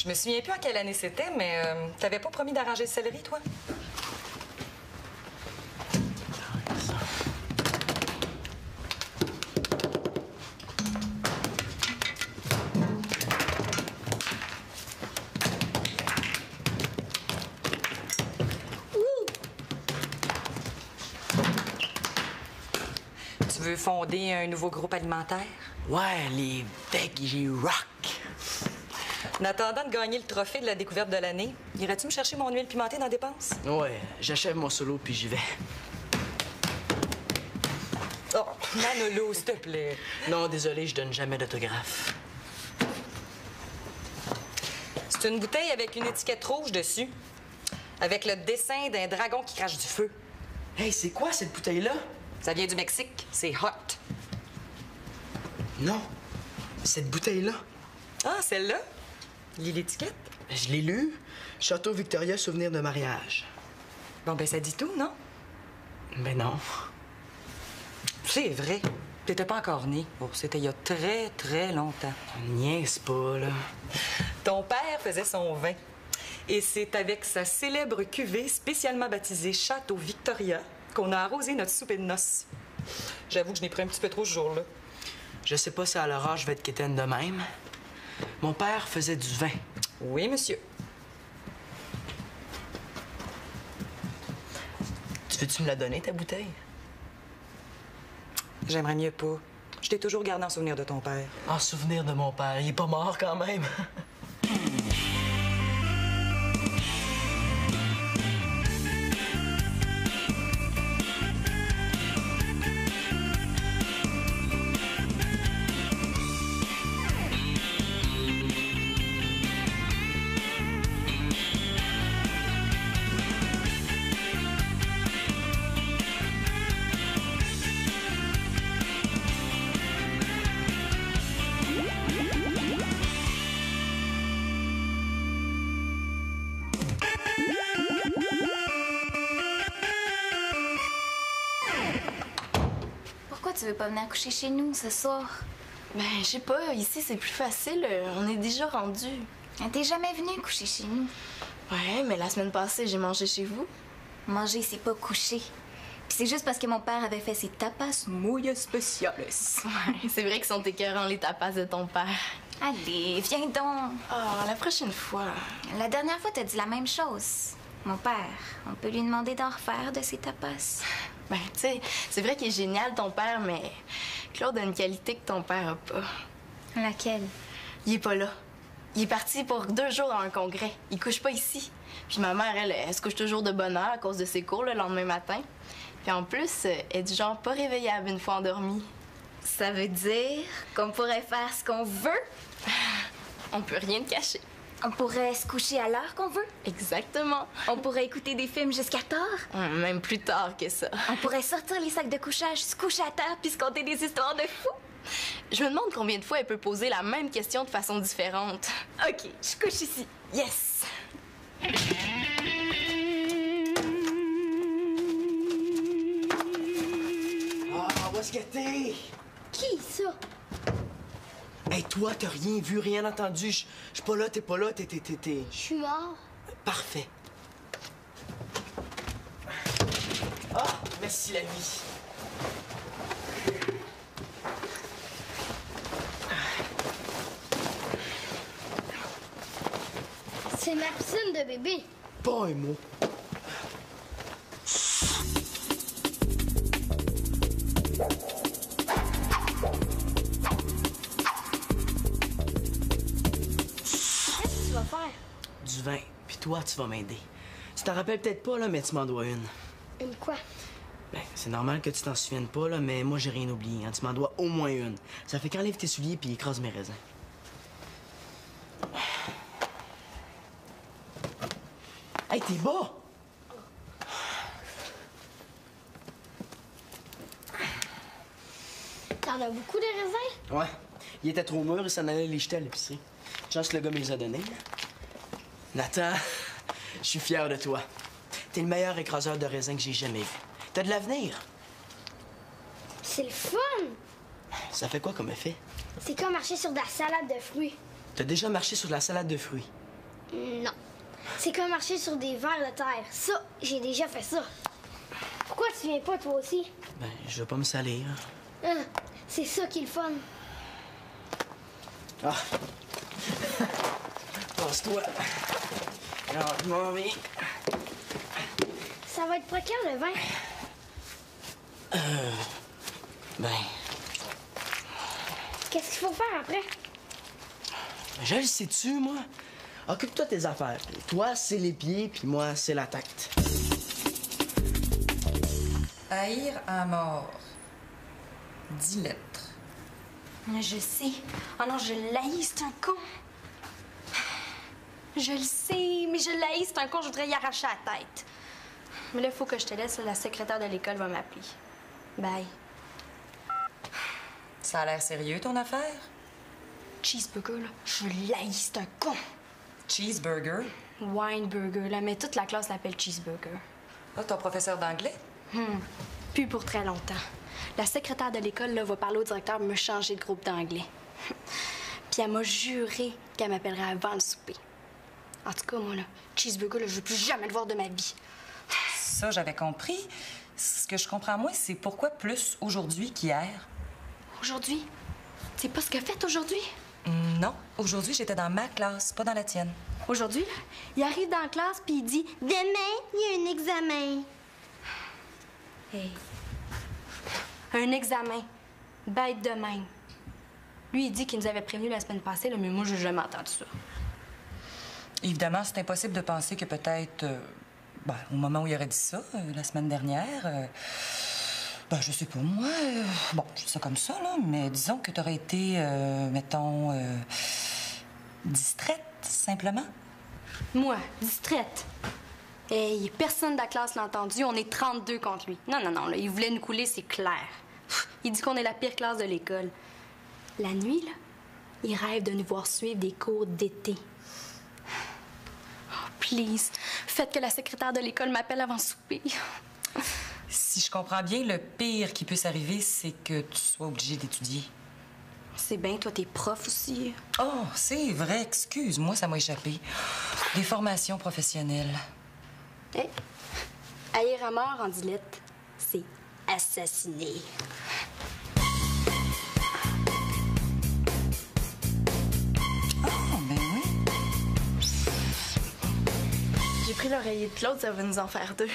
me souviens plus en quelle année c'était, mais t'avais pas promis d'arranger le céleri, toi? Tu veux fonder un nouveau groupe alimentaire? Ouais, les Veggie Rock. En attendant de gagner le trophée de la découverte de l'année, irais-tu me chercher mon huile pimentée dans la dépense? Ouais, j'achève mon solo puis j'y vais. Oh, Manolo, s'il te plaît. Non, désolé, je donne jamais d'autographe. C'est une bouteille avec une étiquette rouge dessus, avec le dessin d'un dragon qui crache du feu. Hey, c'est quoi cette bouteille-là? Ça vient du Mexique, c'est hot. Non, cette bouteille-là. Ah, celle-là? Lis l'étiquette. Je l'ai lue. Château Victoria, souvenir de mariage. Bon, ben ça dit tout, non? Ben non. C'est vrai. T'étais pas encore né. Bon, c'était il y a très, très longtemps. Niaise pas, là. Ton père faisait son vin. Et c'est avec sa célèbre cuvée spécialement baptisée Château Victoria qu'on a arrosé notre souper de noces. J'avoue que je n'ai pris un petit peu trop ce jour-là. Je sais pas si à leur âge je vais être quétaine de même. Mon père faisait du vin. Oui, monsieur. Tu veux-tu me la donner, ta bouteille? J'aimerais mieux pas. Je t'ai toujours gardé en souvenir de ton père. En souvenir de mon père. Il est pas mort quand même. Pourquoi tu veux pas venir coucher chez nous ce soir? Ben, je sais pas, ici c'est plus facile, on est déjà rendu. T'es jamais venu coucher chez nous. Ouais, mais la semaine passée, j'ai mangé chez vous. Manger, c'est pas coucher. Puis c'est juste parce que mon père avait fait ses tapas muy especiales. Ouais, c'est vrai qu'ils sont écœurants les tapas de ton père. Allez, viens donc. Ah, la prochaine fois. La dernière fois, t'as dit la même chose. Mon père, on peut lui demander d'en refaire de ses tapas. Ben, tu sais, c'est vrai qu'il est génial ton père, mais Claude a une qualité que ton père a pas. Laquelle? Il est pas là. Il est parti pour 2 jours à un congrès. Il couche pas ici. Puis ma mère, elle se couche toujours de bonne heure à cause de ses cours le lendemain matin. Puis en plus, elle est du genre pas réveillable une fois endormie. Ça veut dire qu'on pourrait faire ce qu'on veut? On peut rien te cacher. On pourrait se coucher à l'heure qu'on veut? Exactement. On pourrait écouter des films jusqu'à tard? Même plus tard que ça. On pourrait sortir les sacs de couchage, se coucher à terre puis se conter des histoires de fous? Je me demande combien de fois elle peut poser la même question de façon différente. OK, je couche ici. Yes! Ah, où est-ce que t'es? Qui, ça? Hey, toi, t'as rien vu, rien entendu. Je suis pas là, t'es pas là, t'es. Je suis mort. Parfait. Ah, merci la vie. C'est ma piscine de bébé. Pas un mot. Qu'est-ce que tu vas faire? Du vin. Puis toi, tu vas m'aider. Tu t'en rappelles peut-être pas, là, mais tu m'en dois une. Une quoi? Ben, c'est normal que tu t'en souviennes pas, là, mais moi, j'ai rien oublié. Hein. Tu m'en dois au moins une. Ça fait qu'enlève tes souliers puis écrase mes raisins. Hey, t'es bas! T'en as beaucoup de raisins? Ouais. Il était trop mûr, il s'en allait les jeter à l'épicerie. Chance que le gars me les a donnés. Nathan, je suis fier de toi. T'es le meilleur écraseur de raisins que j'ai jamais vu. T'as de l'avenir. C'est le fun! Ça fait quoi comme effet? C'est comme marcher sur de la salade de fruits. T'as déjà marché sur de la salade de fruits. Non. C'est comme marcher sur des vers de terre. Ça, j'ai déjà fait ça. Pourquoi tu viens pas, toi aussi? Ben, je veux pas me salir. Hein, c'est ça qui est le fun. Ah! Passe-toi. Lentement, mais... Ça va être précaire, le vin. Ben, Qu'est-ce qu'il faut faire après? je le sais-tu, moi? Occupe-toi de tes affaires. Toi, c'est les pieds, puis moi, c'est la tête. Haïr à mort. 10 lettres. Je sais. Oh non, je l'haïs, c'est un con. Je le sais, mais je l'haïs, c'est un con, je voudrais y arracher la tête. Mais là, il faut que je te laisse, la secrétaire de l'école va m'appeler. Bye. Ça a l'air sérieux, ton affaire? Cheeseburger, là, je l'haïs, c'est un con. Cheeseburger? Wineburger, là, mais toute la classe l'appelle Cheeseburger. Ah, ton professeur d'anglais? Plus pour très longtemps. La secrétaire de l'école, là, va parler au directeur me changer de groupe d'anglais. Puis elle m'a juré qu'elle m'appellerait avant le souper. En tout cas, moi, là, Cheeseburger, là, je veux plus jamais le voir de ma vie. Ça, j'avais compris. Ce que je comprends moins, c'est pourquoi plus aujourd'hui qu'hier? Aujourd'hui? C'est pas ce qu'elle a fait aujourd'hui? Non. Aujourd'hui, j'étais dans ma classe, pas dans la tienne. Aujourd'hui, là, il arrive dans la classe puis il dit « Demain, il y a un examen. » Hey. Un examen. Bête de même. Lui, il dit qu'il nous avait prévenu la semaine passée, là, mais moi, j'ai jamais entendu ça. Évidemment, c'est impossible de penser que peut-être, au moment où il aurait dit ça, la semaine dernière, je sais pas, moi, je dis ça comme ça, là, mais disons que t'aurais été, mettons, distraite, simplement. Moi, distraite. Hey, personne de la classe l'a entendu. On est 32 contre lui. Non, là, il voulait nous couler, c'est clair. Il dit qu'on est la pire classe de l'école. La nuit, là, il rêve de nous voir suivre des cours d'été. Oh, please, faites que la secrétaire de l'école m'appelle avant le souper. Si je comprends bien, le pire qui puisse arriver, c'est que tu sois obligé d'étudier. C'est bien, toi, t'es prof aussi. Oh, c'est vrai, excuse-moi, ça m'a échappé. Des formations professionnelles. Hey, haïr à mort en 10 lettres, c'est assassiner. Oh, ben oui. J'ai pris l'oreiller de Claude, ça va nous en faire 2.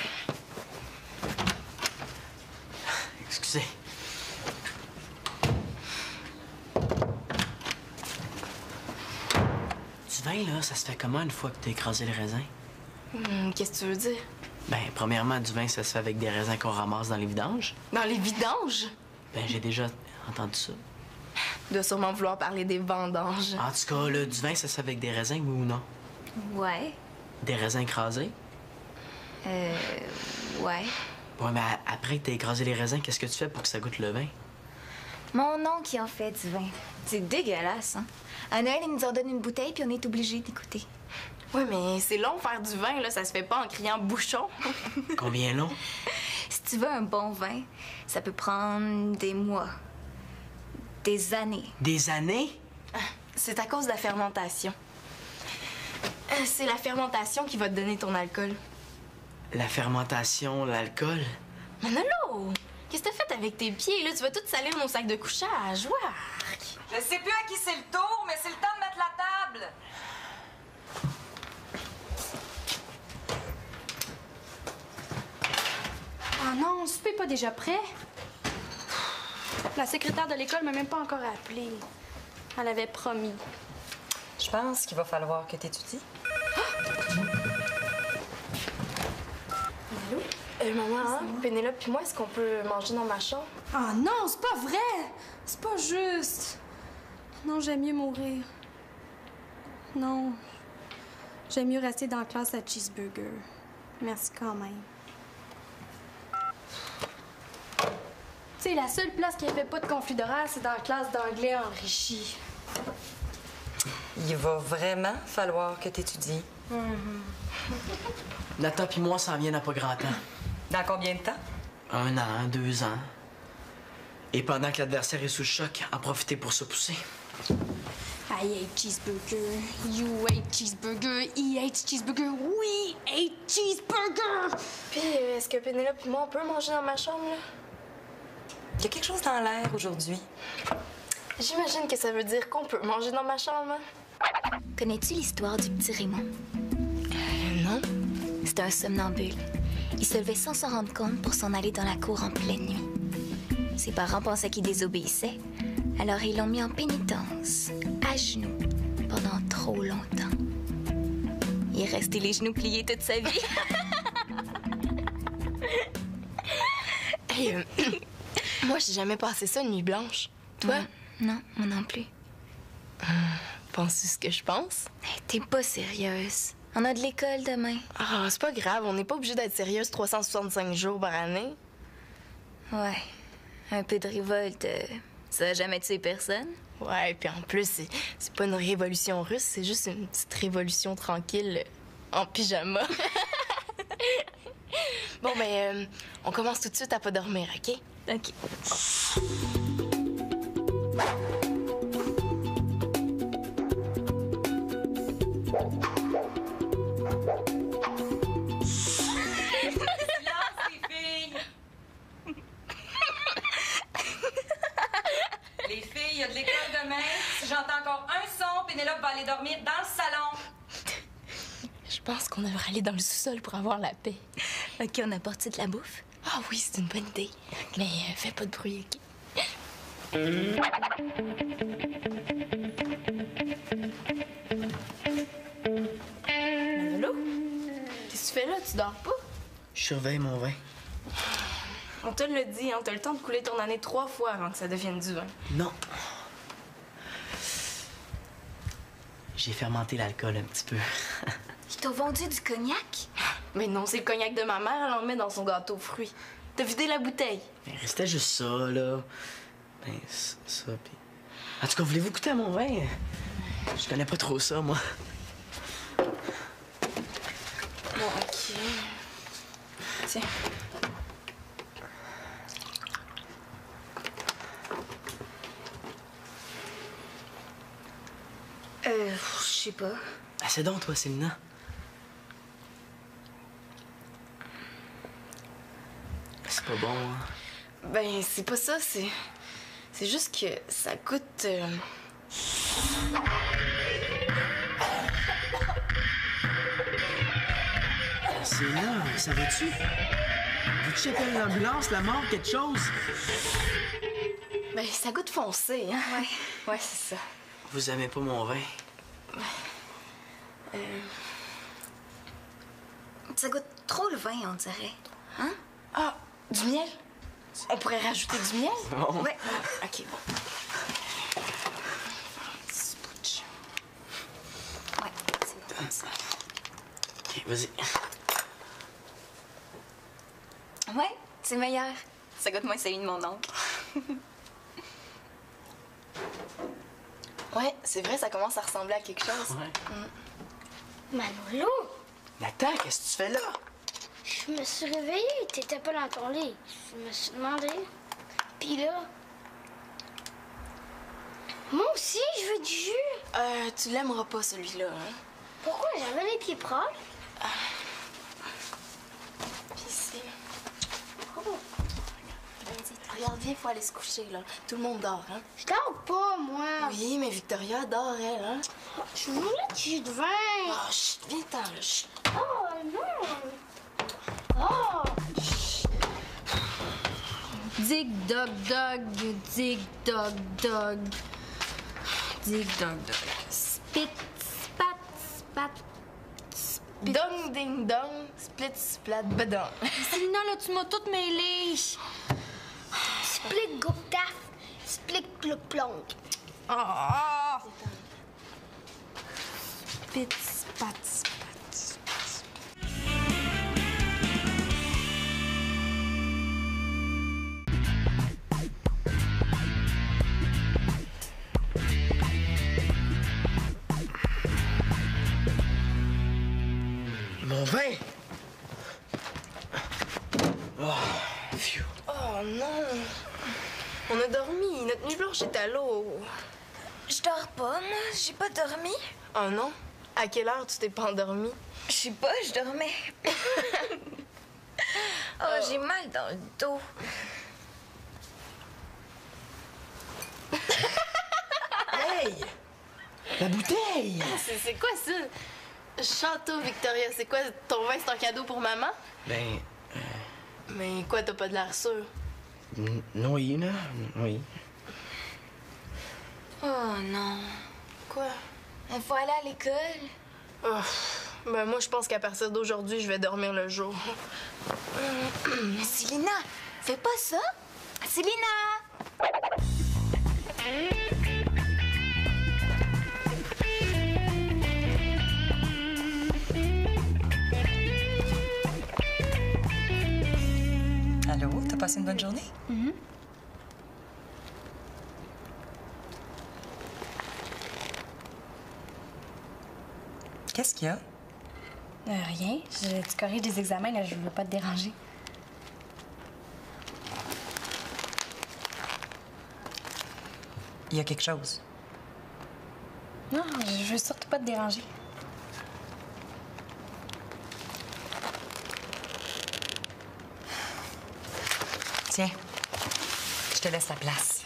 Excusez. Du vin, là, ça se fait comment une fois que t'as écrasé le raisin? Qu'est-ce que tu veux dire? Ben, premièrement, du vin, ça se fait avec des raisins qu'on ramasse dans les vidanges. Dans les vidanges? Ben, j'ai déjà entendu ça. Il doit sûrement vouloir parler des vendanges. En tout cas, là, du vin, ça se fait avec des raisins, oui ou non? Ouais. Des raisins écrasés? Ouais. Ouais, mais après que t'as écrasé les raisins, qu'est-ce que tu fais pour que ça goûte le vin? Mon oncle qui en fait du vin. C'est dégueulasse, hein? À Noël, il nous en donne une bouteille, puis on est obligé d'écouter. Oui, mais c'est long faire du vin, là. Ça se fait pas en criant bouchon. Combien long? Si tu veux un bon vin, ça peut prendre des mois, des années. Des années? C'est à cause de la fermentation. C'est la fermentation qui va te donner ton alcool. La fermentation, l'alcool? Manolo! Qu'est-ce que t'as fait avec tes pieds, là? Tu vas tout salir nos sacs de couchage. Ouah! Je sais plus à qui c'est le tour, mais c'est le temps de mettre la table. Ah non, le souper est pas déjà prêt? La secrétaire de l'école m'a même pas encore appelé. Elle avait promis. Je pense qu'il va falloir que tu étudies. Maman, Pénélope puis moi, est-ce qu'on peut manger dans ma chambre? Ah non, c'est pas vrai! C'est pas juste! Non, j'aime mieux mourir. Non. J'aime mieux rester dans la classe à Cheeseburger. Merci quand même. Tu sais, la seule place qui avait pas de conflit d'horaire, c'est dans la classe d'anglais enrichi. Il va vraiment falloir que tu étudies. Nathan puis moi, ça en vient à pas grand temps. Dans combien de temps? 1 an, 2 ans. Et pendant que l'adversaire est sous le choc, en profiter pour se pousser. I ate cheeseburger. You ate cheeseburger. He ate cheeseburger. We ate cheeseburger! Puis, est-ce que Pénélope et moi, on peut manger dans ma chambre, là? Il y a quelque chose dans l'air aujourd'hui. J'imagine que ça veut dire qu'on peut manger dans ma chambre. Hein? Connais-tu l'histoire du petit Raymond? Non. C'est un somnambule. Il se levait sans s'en rendre compte pour s'en aller dans la cour en pleine nuit. Ses parents pensaient qu'il désobéissait, alors ils l'ont mis en pénitence, à genoux, pendant trop longtemps. Il est resté les genoux pliés toute sa vie. Hey, moi, j'ai jamais passé ça une nuit blanche. Toi? Non, moi non plus. Penses-tu ce que je pense? Hey, t'es pas sérieuse. On a de l'école demain. Ah, c'est pas grave, on n'est pas obligé d'être sérieuse 365 jours par année. Ouais. Un peu de révolte, ça a jamais tué personne. Ouais, puis en plus, c'est pas une révolution russe, c'est juste une petite révolution tranquille en pyjama. Bon, ben, on commence tout de suite à pas dormir, OK? OK. Les filles, il y a de l'école demain. Si j'entends encore un son, Pénélope va aller dormir dans le salon. Je pense qu'on devrait aller dans le sous-sol pour avoir la paix. OK, on apporte de la bouffe? Ah oui, c'est une bonne idée. Mais fais pas de bruit, OK? Allô? Qu'est-ce que tu fais là? Tu dors pas? Je surveille mon vin. On te le dit, hein, t'as le temps de couler ton année 3 fois avant que ça devienne du vin. Non. J'ai fermenté l'alcool un petit peu. Ils t'ont vendu du cognac? Mais non, c'est le cognac de ma mère, elle en met dans son gâteau aux fruits. T'as vidé la bouteille? Mais restait juste ça, là. Ben, ça, puis... En tout cas, voulez-vous goûter à mon vin? Je connais pas trop ça, moi. Bon, OK. Tiens. Je sais pas. Ah, c'est donc, toi, Célina. C'est pas bon, hein? Ben, c'est pas ça, c'est... C'est juste que ça goûte... Célina, ça va-tu? Veux-tu chapelle l'ambulance, la mort, quelque chose? Ben, ça goûte foncé, hein? Ouais. Ouais, c'est ça. Vous aimez pas mon vin? Ça goûte trop le vin, on dirait. Hein? Ah, du miel? On pourrait rajouter du miel? Bon. Ouais. OK, bon. Ouais, c'est comme ça. OK, vas-y. Ouais, c'est meilleur. Ça goûte moins celui de mon oncle. Ouais, c'est vrai, ça commence à ressembler à quelque chose. Ouais. Manolo, Nathan, qu'est-ce que tu fais là? je me suis réveillée, t'étais pas dans ton lit. Je me suis demandé. Puis là... Moi aussi, je veux du jus. Tu l'aimeras pas, celui-là, hein? Pourquoi j'avais les pieds propres? Puis ici. Oh, Regarde, viens, faut aller se coucher, là. Tout le monde dort, hein? je dors pas, moi. Oui, mais Victoria dort, elle, hein? Je voulais du jus de vin. Ah, chut, viens-t'en, là, chut. Oh, non. Oh. Dig dog dog, dig dog dog. Dig dog dog. Spit, spat, spat. Dong, ding, dong, split, splat, bedon. Célina, là, tu m'as toute mêlée. Split goup taf. Split plouc plonk. Ah! Spit, spat, spat. Mon vin! Oh, phew. Oh non! On a dormi. Notre nuit blanche est à l'eau. Je dors pas, moi. J'ai pas dormi. Oh non? À quelle heure tu t'es pas endormie? Je sais pas, je dormais. Oh, j'ai mal dans le dos. Hey! La bouteille! C'est quoi ça? Château Victoria, c'est quoi? Ton vin, c'est un cadeau pour maman? Ben, Mais quoi, t'as pas de l'air sûr? oui, là. Oui. Oh non. Quoi? Il faut aller à l'école. Oh, ben moi, je pense qu'à partir d'aujourd'hui, je vais dormir le jour. Célina, fais pas ça. Célina! Allô, t'as passé une bonne journée? Qu'est-ce qu'il y a? Rien. Tu corriges des examens, là, je veux pas te déranger. Il y a quelque chose. Non, je veux surtout pas te déranger. Tiens, je te laisse la place.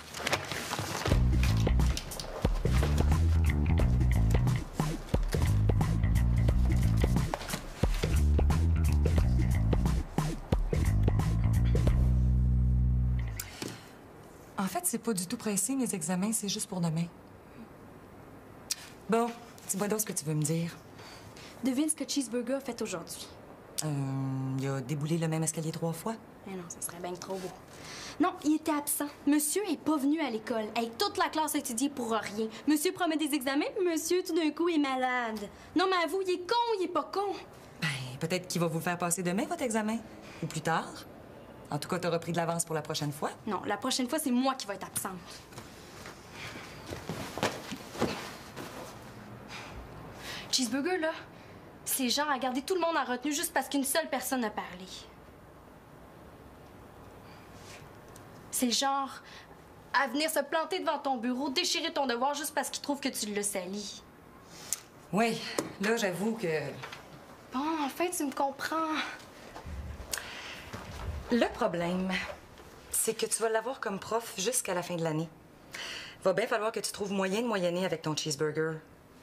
En fait, c'est pas du tout pressé, mes examens, c'est juste pour demain. Bon, dis-moi donc ce que tu veux me dire. Devine ce que Cheeseburger a fait aujourd'hui. Il a déboulé le même escalier 3 fois. Mais non, ça serait bien trop beau. Non, il était absent. Monsieur est pas venu à l'école. Hey, toute la classe a étudié pour rien. Monsieur promet des examens, puis monsieur, tout d'un coup, est malade. Non, mais avoue, il est con ou il est pas con? Ben, peut-être qu'il va vous faire passer demain, votre examen. Ou plus tard. En tout cas, t'auras pris de l'avance pour la prochaine fois. Non, la prochaine fois, c'est moi qui vais être absente. Cheeseburger, là, c'est genre à garder tout le monde en retenue juste parce qu'une seule personne a parlé. C'est genre à venir se planter devant ton bureau, déchirer ton devoir juste parce qu'il trouve que tu l'as sali. Oui, là, j'avoue que... Bon, en fait, tu me comprends. Le problème, c'est que tu vas l'avoir comme prof jusqu'à la fin de l'année. Va bien falloir que tu trouves moyen de moyenner avec ton cheeseburger.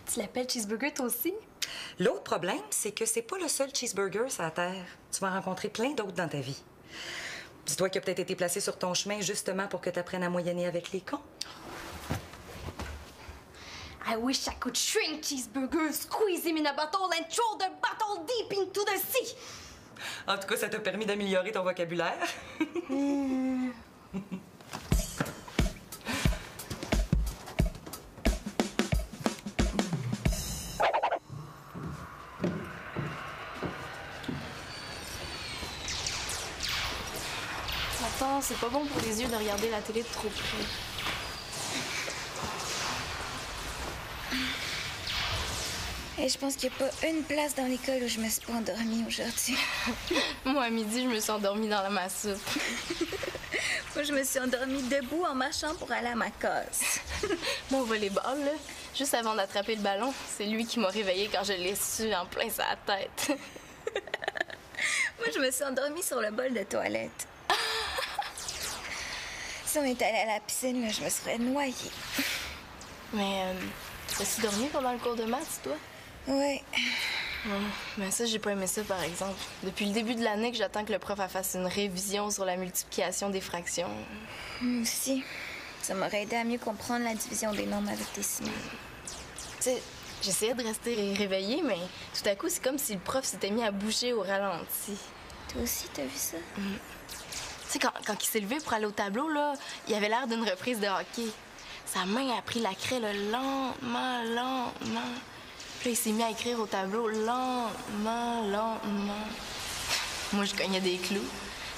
Tu l'appelles Cheeseburger, toi aussi? L'autre problème, c'est que c'est pas le seul cheeseburger sur la Terre. Tu vas en rencontrer plein d'autres dans ta vie. Dis-toi qu'il a peut-être été placé sur ton chemin justement pour que tu apprennes à moyenner avec les cons. I wish I could shrink Cheeseburger, squeeze him in a bottle and throw the bottle deep into the sea. En tout cas, ça t'a permis d'améliorer ton vocabulaire. Attends, c'est pas bon pour les yeux de regarder la télé de trop près. Et je pense qu'il n'y a pas une place dans l'école où je me suis pas endormie aujourd'hui. Moi, à midi, je me suis endormie dans ma soupe. Moi, je me suis endormie debout en marchant pour aller à ma classe. Moi, au volleyball, là, juste avant d'attraper le ballon, c'est lui qui m'a réveillée quand je l'ai su en plein sa tête. Moi, je me suis endormie sur le bol de toilette. Si on était allé à la piscine, là, je me serais noyée. Mais, as-tu dormi pendant le cours de maths, toi? Ouais. Mais ça, j'ai pas aimé ça, par exemple. Depuis le début de l'année que j'attends que le prof fasse une révision sur la multiplication des fractions. Moi aussi. Ça m'aurait aidé à mieux comprendre la division des nombres avec décimales. Tu sais, j'essayais de rester réveillée, mais tout à coup, c'est comme si le prof s'était mis à bouger au ralenti. Toi aussi, t'as vu ça? Tu sais, quand il s'est levé pour aller au tableau, là, il avait l'air d'une reprise de hockey. Sa main a pris la craie, là, lentement. Puis là, il s'est mis à écrire au tableau, lentement. Moi, je cognais des clous.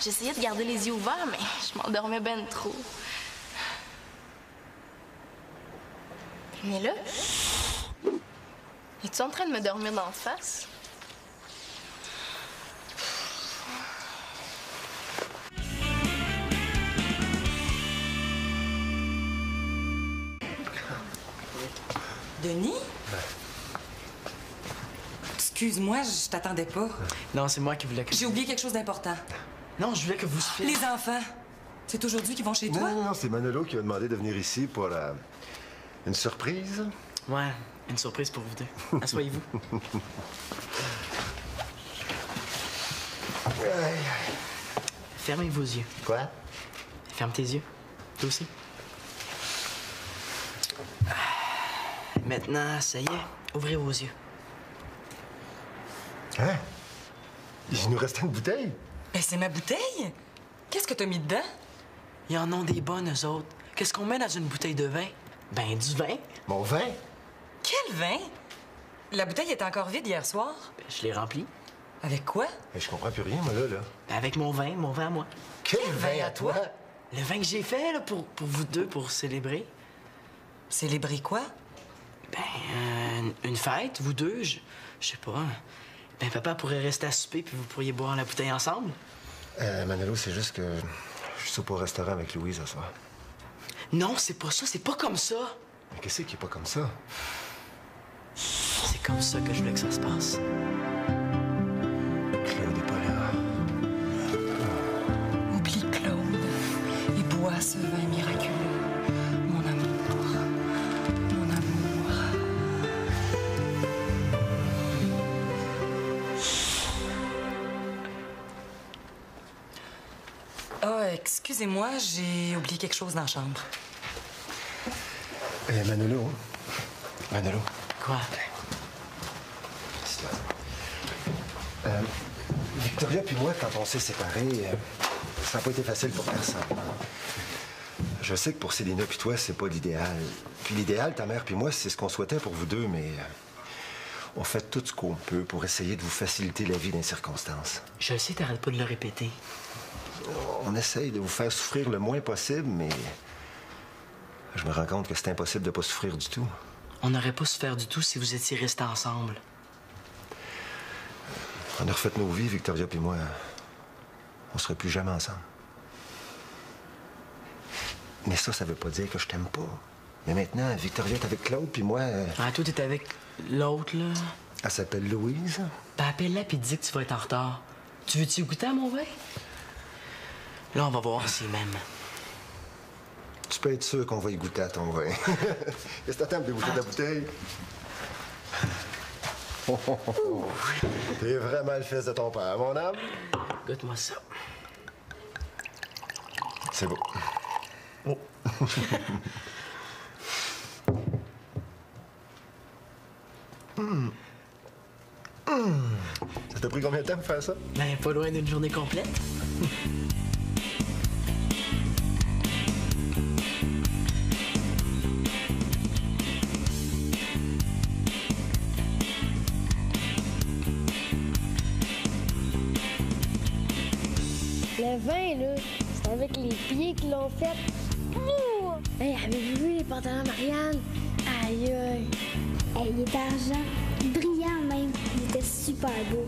J'essayais de garder les yeux ouverts, mais je m'endormais ben trop. Mais là, es-tu en train de me dormir d'en face? Denis? Excuse-moi, je t'attendais pas. Non, c'est moi qui voulais que... J'ai oublié quelque chose d'important. Non, je voulais que vous... Les enfants. C'est aujourd'hui qu'ils vont chez toi? Non, c'est Manolo qui a demandé de venir ici pour une surprise. Ouais, une surprise pour vous deux. Asseyez-vous. Fermez vos yeux. Quoi? Ferme tes yeux. Toi aussi. Maintenant, ça y est, ouvrez vos yeux. Hein? Il nous restait une bouteille? Ben, c'est ma bouteille. Qu'est-ce que t'as mis dedans? Ils en ont des bonnes, eux autres. Qu'est-ce qu'on met dans une bouteille de vin? Ben, du vin. Mon vin? Quel vin? La bouteille était encore vide hier soir. Ben, je l'ai remplie. Avec quoi? Mais je comprends plus rien, moi, là. Ben, avec mon vin à moi. Quel vin à toi? Le vin que j'ai fait, là, pour vous deux, pour célébrer. Célébrer quoi? Ben, une fête, vous deux, je sais pas. Ben, papa pourrait rester à souper, puis vous pourriez boire la bouteille ensemble. Manolo, c'est juste que je soupe au restaurant avec Louise ce soir. Non, c'est pas ça, c'est pas comme ça. Mais qu'est-ce qui est pas comme ça? C'est comme ça que je voulais que ça se passe. Claude est pas là. Oublie Claude et bois ce vin miraculeux. Mon amour. Mon amour. Ah, excusez-moi, j'ai oublié quelque chose dans la chambre. Manolo. Manolo. Quoi? Victoria puis moi, quand on s'est séparés, ça n'a pas été facile pour personne. Je sais que pour Célina puis toi, c'est pas l'idéal. Puis l'idéal, ta mère puis moi, c'est ce qu'on souhaitait pour vous deux, mais on fait tout ce qu'on peut pour essayer de vous faciliter la vie dans les circonstances. Je le sais, t'arrêtes pas de le répéter. On essaye de vous faire souffrir le moins possible, mais je me rends compte que c'est impossible de pas souffrir du tout. On n'aurait pas souffert du tout si vous étiez restés ensemble. On a refait nos vies, Victoria puis moi. On serait plus jamais ensemble. Mais ça veut pas dire que je t'aime pas. Mais maintenant, Victoria est avec Claude, puis moi... Ah, toi, t'es avec l'autre, là. Elle s'appelle Louise. Ben, appelle-la puis dis que tu vas être en retard. Tu veux-tu goûter à mon vin? Là, on va voir s'il m'aime. Tu peux être sûr qu'on va y goûter à ton vin. Qu'est-ce que t'attends de goûter de la bouteille? T'es vraiment le fils de ton père, mon âme. Goûte-moi ça. C'est beau. Oh. Ça t'a pris combien de temps pour faire ça? Ben, pas loin d'une journée complète. Le vin, là, c'est avec les pieds qu'ils l'ont fait. Ouh! Hey, avez-vous vu les pantalons Marianne? Aïe, aïe. Hey, il était argent, brillant même. Il était super beau.